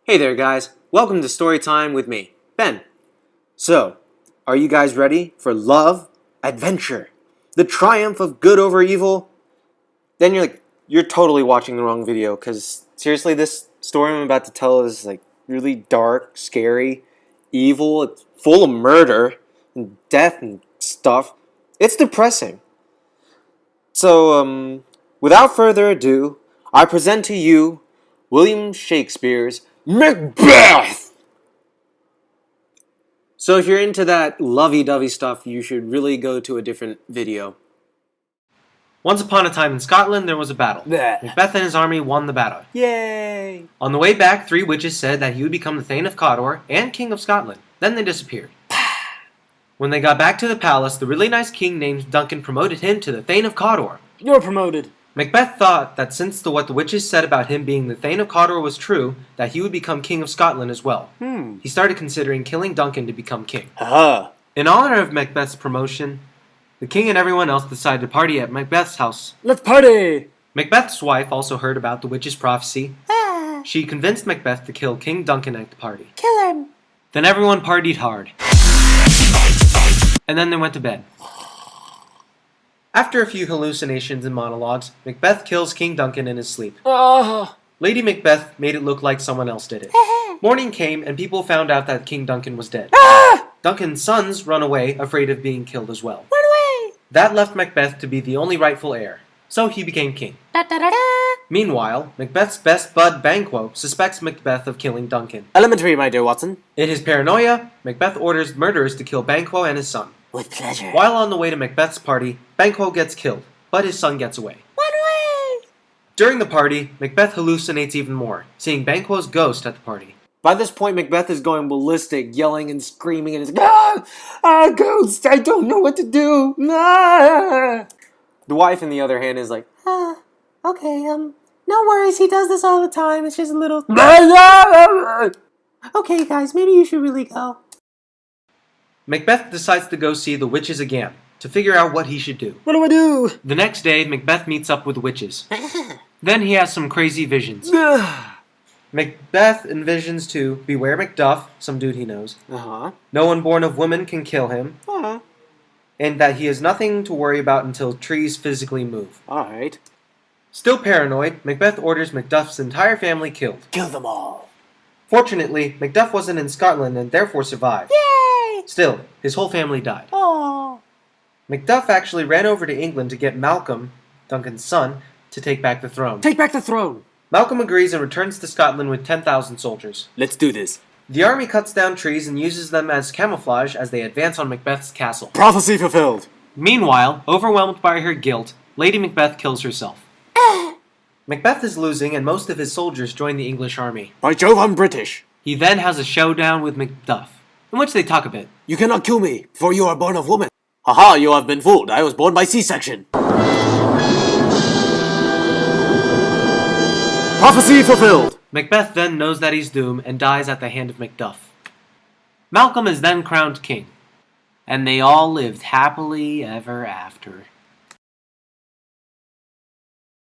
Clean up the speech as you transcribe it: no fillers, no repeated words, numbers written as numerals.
Hey there guys, welcome to Storytime with me, Ben. So, are you guys ready for love, adventure, the triumph of good over evil? Then you're totally watching the wrong video, because seriously, this story I'm about to tell is really dark, scary, evil, it's full of murder, and death and stuff. It's depressing. So, without further ado, I present to you William Shakespeare's Macbeth! So if you're into that lovey-dovey stuff, you should really go to a different video. Once upon a time in Scotland, there was a battle. Blech. Macbeth and his army won the battle. Yay! On the way back, 3 witches said that he would become the Thane of Cawdor and King of Scotland. Then they disappeared. When they got back to the palace, the really nice king named Duncan promoted him to the Thane of Cawdor. You're promoted. Macbeth thought that since what the witches said about him being the Thane of Cawdor was true, that he would become King of Scotland as well. He started considering killing Duncan to become king. In honor of Macbeth's promotion, the king and everyone else decided to party at Macbeth's house. Let's party! Macbeth's wife also heard about the witch's prophecy. She convinced Macbeth to kill King Duncan at the party. Kill him! Then everyone partied hard. And then they went to bed. After a few hallucinations and monologues, Macbeth kills King Duncan in his sleep. Lady Macbeth made it look like someone else did it. Morning came and people found out that King Duncan was dead. Duncan's sons run away, afraid of being killed as well. Run away! That left Macbeth to be the only rightful heir, so he became king. Meanwhile, Macbeth's best bud Banquo suspects Macbeth of killing Duncan. Elementary, my dear Watson. In his paranoia, Macbeth orders murderers to kill Banquo and his son. With pleasure. While on the way to Macbeth's party, Banquo gets killed, but his son gets away. Run away! During the party, Macbeth hallucinates even more, seeing Banquo's ghost at the party. By this point, Macbeth is going ballistic, yelling and screaming, and is ghost! I don't know what to do! Ah! The wife, on the other hand, is like, okay, no worries, he does this all the time, it's just a little... Okay, guys, maybe you should really go. Macbeth decides to go see the witches again, to figure out what he should do. What do I do? The next day, Macbeth meets up with the witches. Then he has some crazy visions. Macbeth envisions to beware Macduff, some dude he knows. No one born of woman can kill him. And that he has nothing to worry about until trees physically move. Alright. Still paranoid, Macbeth orders Macduff's entire family killed. Kill them all. Fortunately, Macduff wasn't in Scotland and therefore survived. Yay! Still, his whole family died. Oh. Macduff actually ran over to England to get Malcolm, Duncan's son, to take back the throne. Take back the throne. Malcolm agrees and returns to Scotland with 10,000 soldiers. Let's do this. The army cuts down trees and uses them as camouflage as they advance on Macbeth's castle. Prophecy fulfilled. Meanwhile, overwhelmed by her guilt, Lady Macbeth kills herself. Macbeth is losing and most of his soldiers join the English army. By Jove, I'm British. He then has a showdown with Macduff, in which they talk a bit. You cannot kill me, for you are born of woman. Haha, you have been fooled. I was born by C-section. Prophecy fulfilled. Macbeth then knows that he's doomed and dies at the hand of Macduff. Malcolm is then crowned king, and they all lived happily ever after.